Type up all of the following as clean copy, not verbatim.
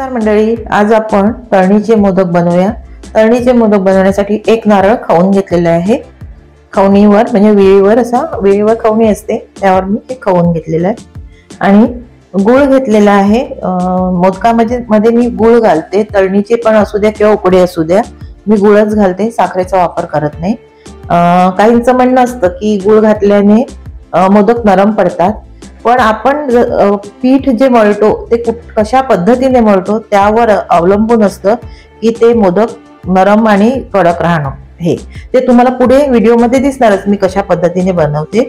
नमस्कार मंडळी, आज आपण तळणीचे मोदक बनवूया। तळणीचे मोदक बनवण्यासाठी एक नारळ खवून घेतलेला आहे। खवणीवर म्हणजे विळीवर, असा विळीवर खवणी असते त्यावर मी हे खवून घेतलेलं आहे। आणि गूळ घेतलेला आहे। मोदकामध्ये मी गूळ घालते, तळणीचे पण असू द्या किंवा उकडे असू द्या, मी गुळच घालते, साखरेचा वापर करत नाही। काहींचं म्हणणं असतं की गूळ घातल्याने मोदक नरम पडतात, पण आपण पीठ जे मळतो ते कशा पद्धतीने मळतो त्यावर अवलंबून असतं की ते मोदक नरम आणि कडक राहणं। हे ते तुम्हाला पुढे व्हिडिओमध्ये दिसणारच मी कशा पद्धतीने बनवते।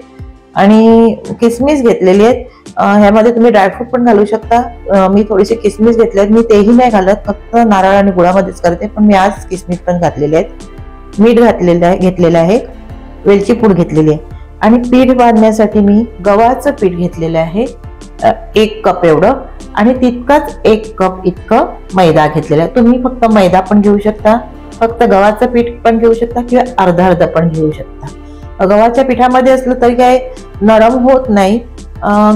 आणि किसमिस घेतलेली आहेत, ह्यामध्ये तुम्ही ड्रायफ्रूट पण घालू शकता। मी थोडेसे किसमिस घेतले आहेत, मी तेही नाही घालत, फक्त नारळ आणि गुळामध्येच करते, पण मी आज किसमिस पण घातलेले आहेत। मीठ घेतलेलं आहे, वेलची पूड घेतलेली आहे। आणि पीठ बांधण्यासाठी मी गव्हाचं पीठ घेतलेलं आहे 1 कप एवढं, आणि तितकाच 1 कप इतकं मैदा घेतलेला आहे। तुम्ही फक्त मैदा पण घेऊ शकता, फक्त गव्हाचं पीठ पण घेऊ शकता, किंवा अर्धा पण घेऊ शकता। गव्हाच्या पिठामध्ये असलं तरी काय नरम होत नाही,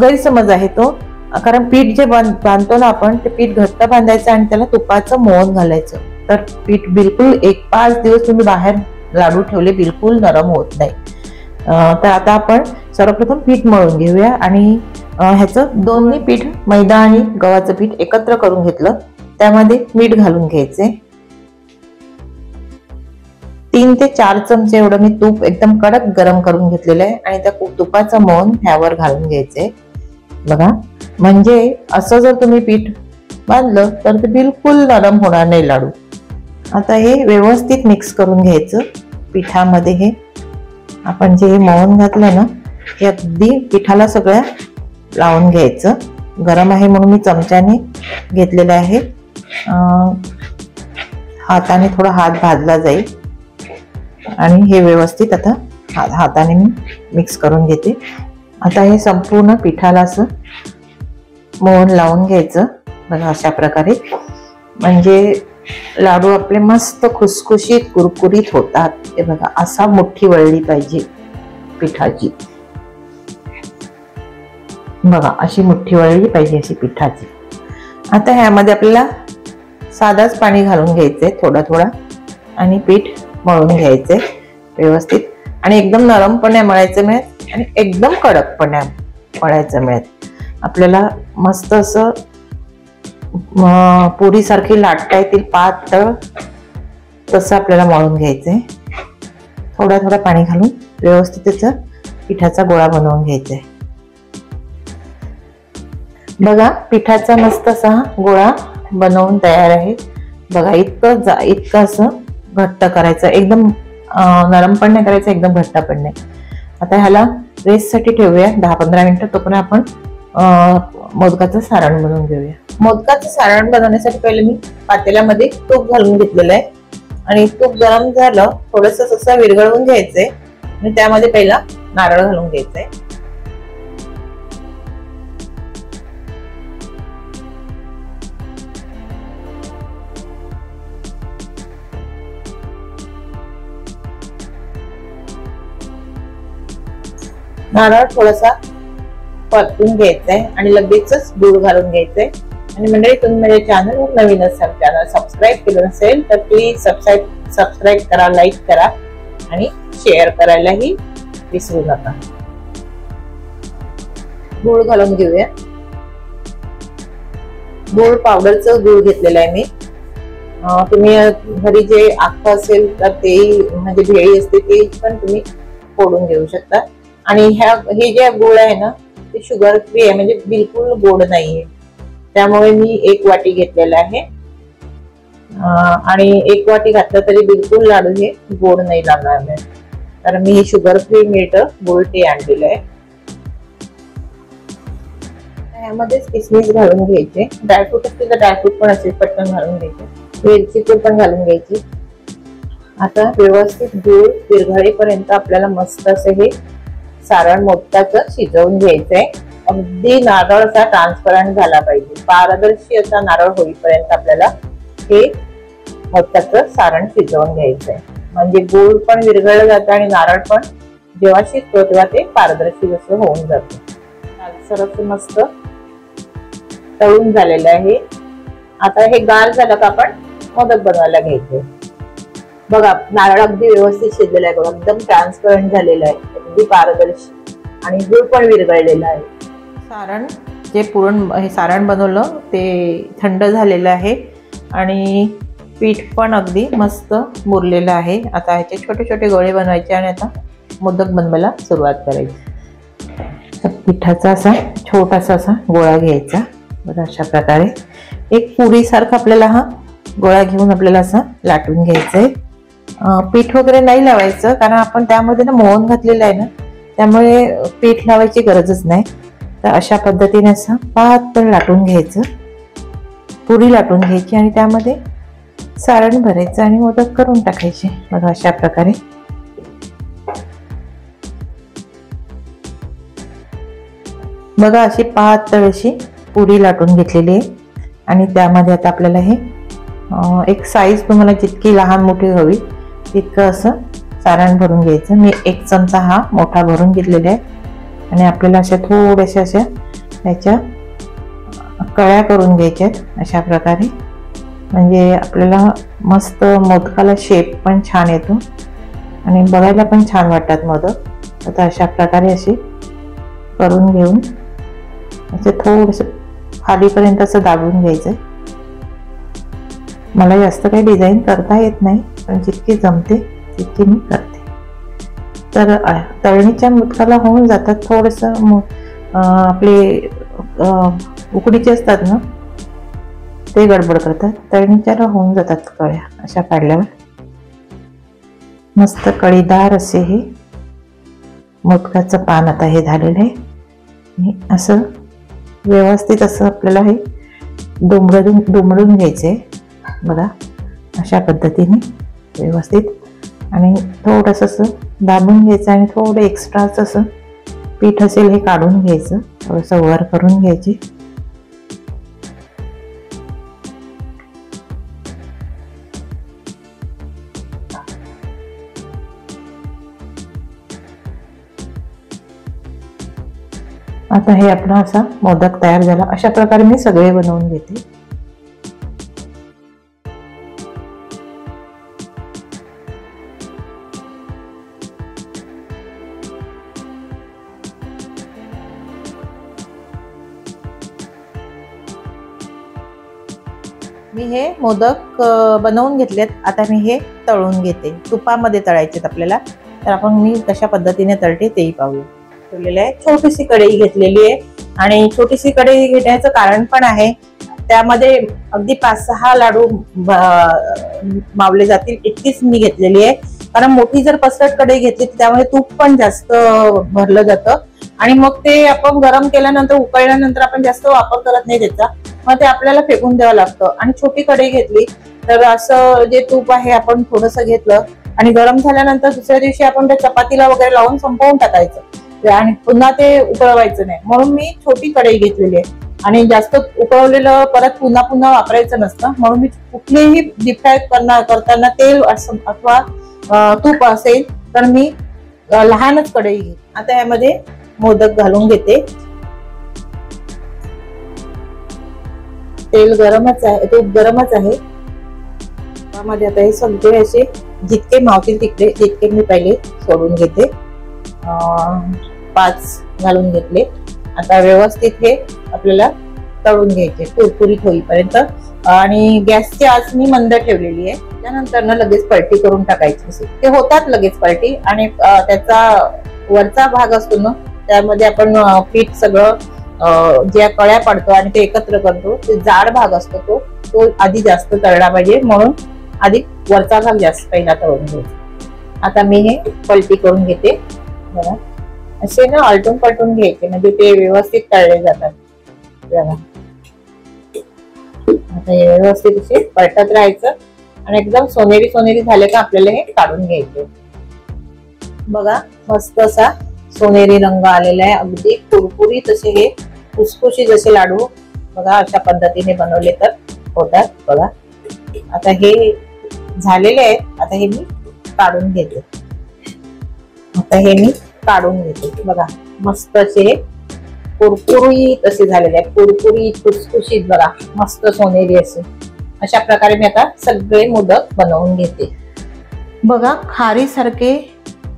गैरसमज आहे तो। कारण पीठ जे बांधतो ना आपण, ते पीठ घट्ट बांधायचं आणि त्याला तुपाचं मोहन घालायचं, तर पीठ बिलकुल 5 दिवस तुम्ही बाहेर लाडू ठेवले बिलकुल नरम होत नाही। तर आता आपण सर्वप्रथम पीठ मळून घेऊया। आणि ह्याचं दोन्ही पीठ, मैदा आणि गव्हाचं पीठ एकत्र करून घेतलं, त्यामध्ये मीठ घालून घ्यायचे। 3 ते 4 चमचे एवढं मी तूप एकदम कडक गरम करून घेतलेलं आहे, आणि त्या तुपाचं मोहन ह्यावर घालून घ्यायचे बघा। म्हणजे असं जर तुम्ही पीठ बांधलं तर ते बिलकुल नरम होणार नाही लाडू। आता हे व्यवस्थित मिक्स करून घ्यायचं पिठामध्ये। हे आपण जे मोहन घातलं ना, हे अगदी पिठाला सगळ्या लावून घ्यायचं। गरम आहे म्हणून मी चमच्याने घेतलेलं आहे, हाताने थोडा हात भाजला जाईल। आणि हे व्यवस्थित आता हाताने मी मिक्स करून घेते। आता हे संपूर्ण पिठाला असं मोहन लावून घ्यायचं बघा, अशा प्रकारे। म्हणजे लाडू आपले मस्त खुसखुशीत कुरकुरीत होतात। हे बघा, असा मुठ्ठी वळली पाहिजे पिठाची, बघा अशी मुठ्ठी वळली पाहिजे अशी पिठाची। आता ह्यामध्ये आपल्याला साधाच पाणी घालून घ्यायचंय थोडं थोडं, आणि पीठ मळून घ्यायचंय व्यवस्थित। आणि एकदम नरम पण नाही मळायचं मिळत, आणि एकदम कडक पण नाही मळायचं मिळत। आपल्याला मस्त असं पुरी सारखी लाटता येतील पातळ, तसं आपल्याला मळून घ्यायचंय। थोडा थोडा पाणी घालून व्यवस्थित त्याचा पिठाचा गोळा बनवून घ्यायचा आहे बघा। पिठाचा मस्त असा गोळा बनवून तयार आहे बघा। इतकं असं घट्ट करायचं, एकदम नरम पण नाही करायचं, एकदम घट्ट पण नाही। आता ह्याला रेस्ट साठी ठेवूया 10-15 मिनिटं, तोपर्यंत आपण मोदकाचं सारण बनवून घेऊया। मोदकाचं सारण बनवण्यासाठी पहिले मी पातेल्यामध्ये तूप घालून घेतलेलं आहे, आणि तूप गरम झालं थोडस असं विरघळवून घ्यायचंय, आणि त्यामध्ये पहिला नारळ घालून घ्यायचंय। नारळ थोडासा परतून घ्यायचंय, आणि लगेचच दूध घालून घ्यायचंय। आणि मंडळी, तुम्ही माझ्या चॅनलवर नवीन असाल, चॅनल सबस्क्राईब केलं नसेल तर प्लीज सबस्क्राईब करा, लाईक करा, आणि शेअर करायलाही विसरू नका। गूळ घालून घेऊया। गूळ पावडरचं गूळ घेतलेलं आहे मी। तुम्ही घरी जे आख असेल तर ते, म्हणजे भेळी असते ते पण तुम्ही फोडून घेऊ शकता। आणि हे जे गूळ आहे ना, ते शुगर फ्री आहे, म्हणजे बिलकुल गोड नाहीये, त्यामुळे मी 1 वाटी घेतलेला आहे। आणि 1 वाटी घातलं तरी बिलकुल लाडू हे गोड नाही लागणार नाही, कारण मी हे शुगर फ्री मिळतं गूळ ते आणलेलं आहे। ह्यामध्येच किसमिस घालून घ्यायचे, ड्रायफ्रूट असतील तर ड्रायफ्रूट पण असेल पटकन घालून घ्यायचे, वेलची पूड पण घालून घ्यायची। आता व्यवस्थित गूळ विरघळेपर्यंत आपल्याला मस्त असं हे सारण मोदकाचं शिजवून घ्यायचंय। अगदी नारळ असा ट्रान्सपरंट झाला पाहिजे, पारदर्शी असा नारळ होईपर्यंत आपल्याला हे मोदकाचं सारण शिजवून घ्यायचंय। म्हणजे गूळ पण विरघळलं जातं आणि नारळ पण जेव्हा शिजतो तेव्हा ते पारदर्शी जसं होऊन जातं। लालसर असं मस्त तळून झालेलं आहे। आता हे गार झालं का आपण मोदक बनवायला घ्यायचे। बघा नारळ अगदी व्यवस्थित शिजलेला आहे, बघा एकदम ट्रान्सपरंट झालेला आहे, अगदी पारदर्शी, आणि गुळ पण विरघळलेला आहे। सारण जे हे सारण बनवलं ते थंड झालेलं आहे आणि पीठ पण अगदी मस्त मुरलेलं आहे। आता ह्याचे छोटे छोटे गोळे बनवायचे आणि आता मोदक बनवायला सुरुवात करायची। पिठाचा असा छोटासा असा गोळा घ्यायचा, बघा अशा प्रकारे एक पुरी सारखा आपल्याला हा गोळा घेऊन आपल्याला असं लाटून घ्यायचंय। पीठ वगैरे नाही लावायचं, कारण आपण त्यामध्ये ना मोहन घातलेलं आहे ना, त्यामुळे पीठ लावायची गरजच नाही। तर अशा पद्धतीने असं पातळ लाटून घ्यायचं, पुरी लाटून घ्यायची आणि त्यामध्ये सारण भरायचं आणि मोदक करून टाकायचे, बघा अशा प्रकारे। बघा अशी पातळ अशी पुरी लाटून घेतलेली आहे आणि त्यामध्ये आता आपल्याला हे एक साईज तुम्हाला जितकी लहान मोठी हवी तितकं असं सारण भरून घ्यायचं। मी 1 चमचा हा मोठा भरून घेतलेला आहे आणि आपल्याला अशा थोड्याशा अशा त्याच्या कळ्या करून घ्यायच्या अशा प्रकारे, म्हणजे आपल्याला मस्त मोदकाला शेप पण छान येतो आणि बघायला पण छान वाटतात मोदक। आता अशा प्रकारे असे करून घेऊन असे थोडंसं खालीपर्यंत असं दाबून घ्यायचं। मला जास्त काही डिझाईन करता येत नाही, पण जितकी जमते तितकी मी करते। तर तळणीच्या मोदकाला होऊन जातात, थोडंसं आपले उकडीचे असतात ना ते गडबड करतात, तळणीच्याला होऊन जातात कळ्या अशा काढल्यावर। मस्त कळीदार असे हे मोदकाचं पान आता हे झालेलं आहे आणि असं व्यवस्थित असं आपल्याला हे दुमडून घ्यायचंय, बघा अशा पद्धतीने व्यवस्थित, आणि थोडंसं असं दाबून घ्यायचं आणि थोडं एक्स्ट्राच असं पीठ असेल हे काढून घ्यायचं, थोडंसं वर करून घ्यायचे। आता हे आपला असा मोदक तयार झाला। अशा प्रकारे मी सगळे बनवून घेते। मी हे मोदक बनवून घेतलेत, आता मी हे तळून घेते। तुपामध्ये तळायचेत आपल्याला, तर मी कशा पद्धतीने तळते तेही पाहूया। ठेवलेलं आहे, छोटीशी कढई घेतलेली आहे आणि छोटीशी कढई घेण्याचं कारण पण आहे, त्यामध्ये अगदी 5-6 लाडू मावले जातील इतकीच मी घेतलेली आहे। कारण मोठी जर पसरट कढई घेतली तर त्यामुळे तूप पण जास्त भरलं जातं आणि मग ते आपण गरम केल्यानंतर उकळल्यानंतर आपण जास्त वापर करत नाही त्याचा, मग ते आपल्याला फेकून द्यावं लागतं। आणि छोटी कढई घेतली तर असं जे तूप आहे आपण थोडंसं घेतलं आणि गरम झाल्यानंतर दुसऱ्या दिवशी आपण त्या चपातीला वगैरे लावून संपवून टाकायचं आणि पुन्हा ते उकळवायचं नाही, म्हणून मी छोटी कढई घेतलेली आहे। आणि जास्त उकळवलेलं परत पुन्हा पुन्हा वापरायचं नसतं, म्हणून मी कुठलेही डीप फ्राय करताना तेल अथवा तूप असेल तर मी लहानच कढई घेते। आता यामध्ये मोदक घालून घेते, तेल गरमच आहे, तूप गरमच आहे। त्यामध्ये आता हे सगळे असे जितके मावतील तितके मी पहिले सोडून घेते, 5 घालून घेतले। आता व्यवस्थित हे आपल्याला तळून घ्यायचे कुरकुरीत होईपर्यंत, आणि गॅसची आच मी मंद ठेवलेली आहे। त्यानंतर ना लगेच पलटी करून टाकायची, ते होतात लगेच पलटी, आणि त्याचा वरचा भाग असतो ना त्यामध्ये आपण पीठ सगळं ज्या कळ्या पाडतो आणि ते एकत्र करतो, ते जाड भाग असतो तो आधी जास्त तळला पाहिजे, म्हणून आधी वरचा भाग जास्त पहिला तळून घ्यायचा। आता मी हे पलटी करून घेते, बघा असे ना आलटून पलटून घ्यायचे म्हणजे ते व्यवस्थित तळले जातात। आता हे व्यवस्थित असे पलटत राहायचं आणि एकदम सोनेरी सोनेरी झाले का आपल्याला हे काढून घ्यायचे। बघा मस्त असा सोनेरी रंग आलेला आहे, अगदी कुरकुरीत असे हे खुसखुशीत जसे लाडू बघा अशा पद्धतीने बनवले तर होतात। बघा आता हे झालेले आहे, आता हे मी काढून घेते। आता हे मी काढून घेते, बघा मस्त असे कुरकुरीत असे झालेले आहेत, कुरकुरीत खुसखुशीत बघा, मस्त सोनेरी असे. अशा प्रकारे मी आता सगळे मोदक बनवून घेते. बघा खारीसारखे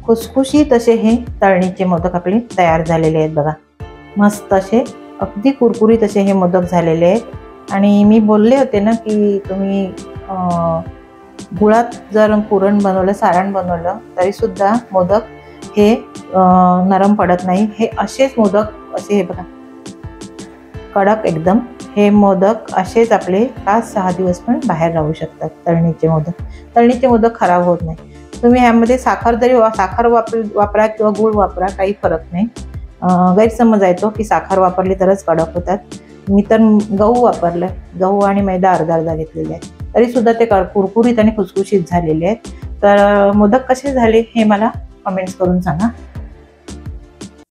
खुसखुशीत असे हे तळणीचे मोदक आपले तयार झालेले आहेत. बघा मस्त असे अगदी कुरकुरीत असे हे मोदक झालेले आहेत. आणि मी बोलले होते ना की तुम्ही गुळात जर पुरण बनवलं, सारण बनवलं तरी सुद्धा मोदक हे नरम पडत नाही. हे असेच मोदक असे हे बघा कडक एकदम. हे मोदक असेच आपले 5-6 दिवस पण बाहेर राहू शकतात. तळणीचे मोदक खराब होत नाही. तुम्ही ह्यामध्ये साखर वापरा किंवा गूळ वापरा, काही फरक नाही. गैरसमज येतो की साखर वापरली तरच कडक होतात. मी तर गहू वापरलाय, गहू आणि मैदा अर्धा घेतलेले आहे, तरी सुद्धा ते कुरकुरीत आणि खुसखुशीत झालेले आहेत. तर मोदक कसे झाले हे मला कमेंट्स करून सांगा.